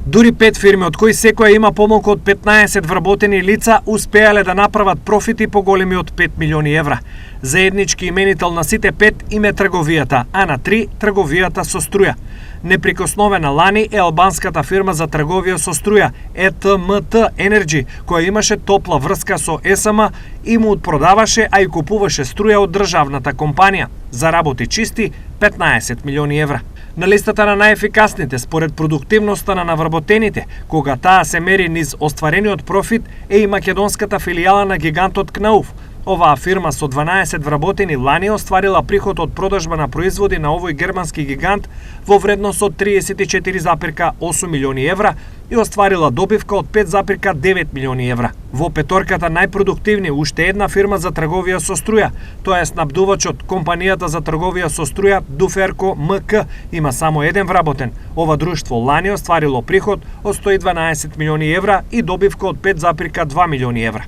Дури 5 фирми, од кои секоја има помалку од 15 вработени лица, успеале да направат профити поголеми од 5 милиони евра. Заеднички именител на сите 5 им е трговијата, а на 3 трговијата со струја. Неприкосновена лани е албанската фирма за трговија со струја ETMT Energy, која имаше топла врска со ЕСМ и му продаваше, а и купуваше струја од државната компанија. Заработи чисти 15 милиони евра. На листата на најефикасните според продуктивноста на навработените, кога таа се мери низ остварениот профит, е и македонската филијала на гигантот КНАУФ. Оваа фирма со 12 вработени лани остварила приход од продажба на производи на овој германски гигант во вредност од 34,8 милиони евра и остварила добивка од 5,9 милиони евра. Во петорката најпродуктивни уште една фирма за трговија со струја, тоа е снабдувачот компанијата за трговија со струја Дуферко МК, има само еден вработен. Ова друштво лани остварило приход од 112 милиони евра и добивка од 5,2 милиони евра.